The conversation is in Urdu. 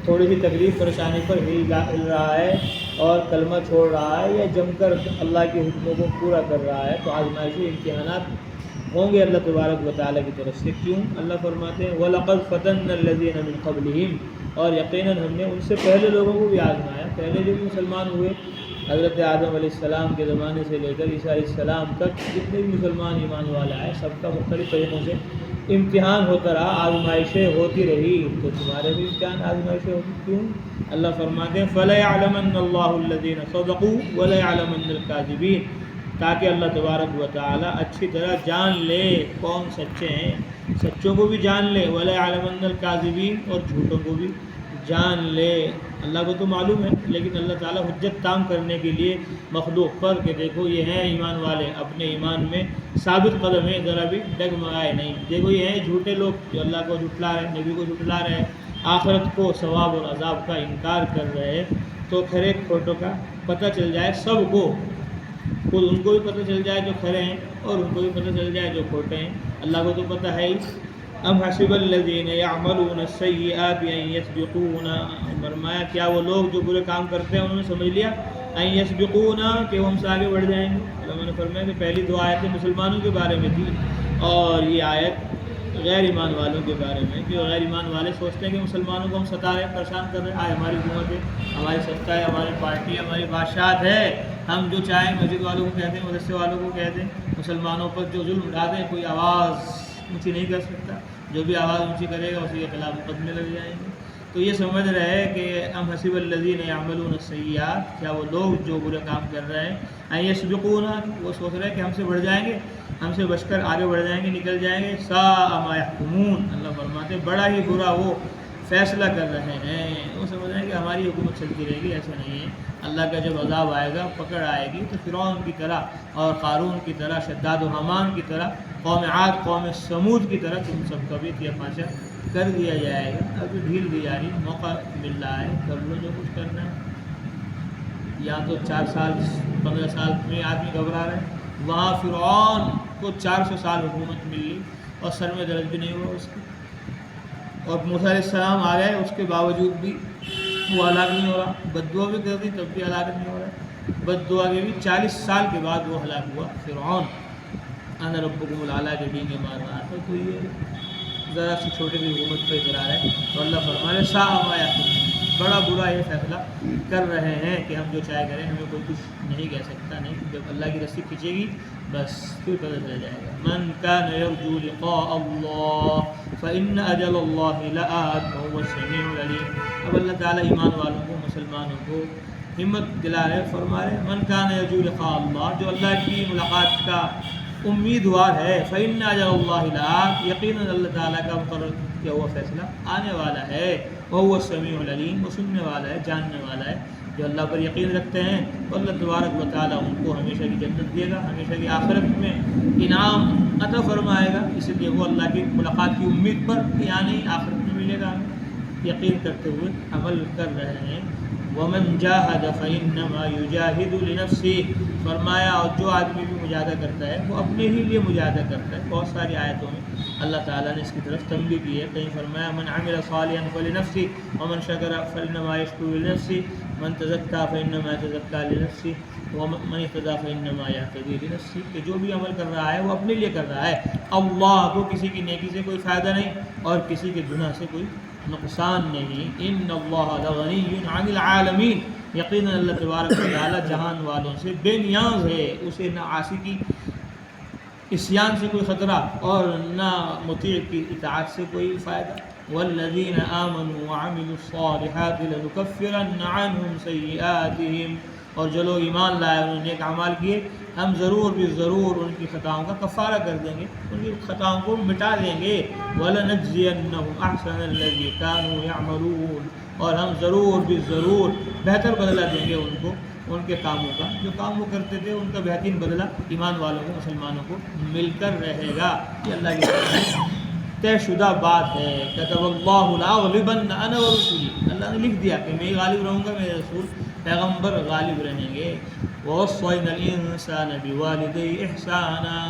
تھوڑی سی تکلیف پریشانی پر ہل رہا ہے اور کلمہ چھوڑ رہا ہے یا جم کر اللہ کے حکموں کو پورا کر رہا ہے، تو آزمائشی امتحانات ہوں گے اللہ تبارک و تعالیٰ کی طرف سے۔ کیوں؟ اللہ فرماتے ہیں وَلَقَدْ فَتَنَّا الَّذِينَ مِن قَبْلِهِمْ، اور یقیناً ہم نے ان سے پہلے لوگوں کو بھی آزمایا۔ پہلے جو بھی مسلمان ہوئے حضرت آدم علیہ السلام کے زمانے سے لے کر عیسیٰ علیہ السلام تک جتنے بھی مسلمان ایمان والا ہے، سب کا مختلف طریقوں سے امتحان ہوتا رہا، آزمائشیں ہوتی رہی، تو تمہارے بھی امتحان آزمائشیں ہوتی۔ کیوں؟ اللہ فرماتے ہیں فَلَيَعْلَمَنَّ اللَّهُ الَّذِينَ صَدَقُوا وَلَيَعْلَمَنَّ الْكَاذِبِينَ، تاکہ اللہ تبارک و تعالیٰ اچھی طرح جان لے کون سچے ہیں، سچوں کو بھی جان لے، وَلَيَعْلَمَنَّ الْكَاذِبِينَ، اور جھوٹوں کو بھی جان لے۔ اللہ کو تو معلوم ہے، لیکن اللہ تعالیٰ حجت تام کرنے کے لیے مخلوق پر کہ دیکھو یہ ہیں ایمان والے، اپنے ایمان میں ثابت قدم ہیں، ذرا بھی ڈگمگائے نہیں۔ دیکھو یہ ہیں جھوٹے لوگ جو اللہ کو جھٹلا رہے، نبی کو جھٹلا رہے، آخرت کو، ثواب اور عذاب کا انکار کر رہے، تو کھرے کھوٹوں کا پتہ چل جائے سب کو، خود ان کو بھی پتہ چل جائے جو کھرے ہیں اور ان کو بھی پتہ چل جائے جو کھوٹے ہیں۔ اللہ کو تو پتہ ہے ہی۔ ام حسب الذین یعملون السیئات ان یسبقونا، فرمایا کیا وہ لوگ جو برے کام کرتے ہیں انہوں نے سمجھ لیا ان یسبقونا کہ وہ ہم سے آگے بڑھ جائیں گے۔ علماء نے فرمایا کہ پہلی دو آیتیں مسلمانوں کے بارے میں تھی، اور یہ آیت غیر ایمان والوں کے بارے میں، کہ غیر ایمان والے سوچتے ہیں کہ مسلمانوں کو ہم ستا رہے ہیں، پریشان کر رہے ہیں، آج ہماری حکومت ہے، ہماری سستا ہے، ہماری پارٹی ہے، ہماری بادشاہت ہے، ہم جو چاہیں مسجد والوں کو کہتے ہیں، مدرسے والوں کو کہتے ہیں، مسلمانوں پر جو ظلم اٹھاتے ہیں کوئی آواز اونچی نہیں کر سکتا، جو بھی آواز اونچی کرے گا اسی کے خلاف مقدمے لگ جائیں گے۔ تو یہ سمجھ رہے کہ ام حسب الذین یعملون السیئات، کیا وہ لوگ جو برے کام کر رہے ہیں ان یسبقونا، وہ سوچ رہے ہیں کہ ہم سے بڑھ جائیں گے، ہم سے بچ کر آگے بڑھ جائیں گے، نکل جائیں گے۔ ساء ما یحکمون، اللہ فرماتے ہیں بڑا ہی برا وہ فیصلہ کر رہے ہیں۔ وہ سمجھ رہے ہیں کہ ہماری حکومت چلتی رہے گی، ایسا نہیں ہے۔ اللہ کا جب عذاب آئے گا، پکڑ آئے گی، تو فرعون کی طرح اور قارون کی طرح، شداد و حمان کی طرح، قوم عاد، قوم سمود کی طرح تم سب کا بھی تیا پانچا کر دیا جائے گا۔ ابھی ڈھیل دی جا رہی، موقع مل رہا ہے، کر لو جو کچھ کرنا ہے۔ یہاں تو 4 سال 15 سال میں آدمی گھبرا رہے ہیں، وہاں فرعون کو 400 سال حکومت ملی اور سر میں درد بھی نہیں ہوا اس کی، اور موسیٰ علیہ السلام آ گئے، اس کے باوجود بھی وہ ہلاک نہیں ہو رہا، بد دعا بھی کر دی تب بھی ہلاک نہیں ہو رہا، بد دعا کے بھی 40 سال کے بعد وہ ہلاک ہوا فرعون، انا ربکم الاعلیٰ کے ڈینگے مار رہا تھا۔ تو یہ ذرا سی چھوٹی سی حکومت کا اقرار ہے، تو اللہ فرمانے ساء ما یحکمون، بڑا برا یہ فیصلہ کر رہے ہیں کہ ہم جو چاہے کریں، ہمیں کوئی کچھ نہیں کہہ سکتا، نہیں، جب اللہ کی رسی کھینچے گی بس پھر پتہ چل جائے گا۔ من کان یرجو لقاء اللہ فإن اجل اللہ لآت وهو السمیع العلیم۔ اب اللہ تعالیٰ ایمان والوں کو، مسلمانوں کو ہمت دلا رہے، فرما رہے من کان یرجو لقاء اللہ، جو اللہ کی ملاقات کا امیدوار ہے، فإن اجل اللہ لآت، یقیناً اللہ تعالیٰ کا مقرر کیا ہوا فیصلہ آنے والا ہے، وهو السمیع العلیم، وہ سننے والا ہے، جاننے والا ہے۔ جو اللہ پر یقین رکھتے ہیں تو اللہ تبارک و تعالیٰ ان کو ہمیشہ کی جنت دے گا، ہمیشہ کی آخرت میں انعام عطا فرمائے گا، اس لیے وہ اللہ کی ملاقات کی امید پر کہ یعنی آخرت میں ملے گا یقین کرتے ہوئے عمل کر رہے ہیں۔ وَمَنْ جَاهَدَ فَإِنَّمَا يُجَاهِدُ لِنَفْسِهِ، فرمایا اور جو آدمی بھی مجاہدہ کرتا ہے وہ اپنے ہی لیے مجاہدہ کرتا ہے۔ بہت ساری آیتوں میں اللہ تعالیٰ نے اس کی طرف تنبیہ کی ہے، کہیں فرمایا من عمل صالحا فلنفسه ومن شکر فإنما يشكر لنفسه من تزکا فإنما يتزکا لنفسه ومن اهتدى فإنما يهتدي لنفسه، کہ جو بھی عمل کر رہا ہے وہ اپنے لیے کر رہا ہے، اللہ کو کسی کی نیکی سے کوئی فائدہ نہیں اور کسی کے گناہ سے کوئی نقصان نہیں۔ ان اللہ لغنی عن العالمین، یقیناً اللہ تبارک و تعالیٰ جہان والوں سے بے نیاز ہے، اسے نہ عاصی کی عصیان سے کوئی خطرہ اور نہ مطیع کی اطاعت سے کوئی فائدہ۔ والذین آمنوا وعملوا الصالحات لنکفرن عنہم سیئاتہم، اور جو لوگ ایمان لائے انہوں نے نیک اعمال کیے، ہم ضرور بھی ضرور ان کی خطاؤں کا کفارہ کر دیں گے، ان کی خطاؤں کو مٹا دیں گے۔ وَلَنَجْزِيَنَّهُمْ أَحْسَنَ الَّذِي كَانُوا يَعْمَلُونَ، اور ہم ضرور بھی ضرور بہتر بدلہ دیں گے ان کو ان کے کاموں کا، جو کام وہ کرتے تھے ان کا بہترین بدلہ ایمان والوں کو، مسلمانوں کو مل کر رہے گا۔ یہ اللہ کی طرف طے شدہ بات ہے۔ كَتَبَ اللَّهُ لَأَغْلِبَنَّ أَنَا وَرُسُلِي، اللہ نے لکھ دیا کہ میں غالب رہوں گا، میرے رسول پیغمبر غالب رہیں گے۔ وَوَصَّيْنَا الْإِنسَانَ بِوَالِدَيْهِ إِحْسَانًا،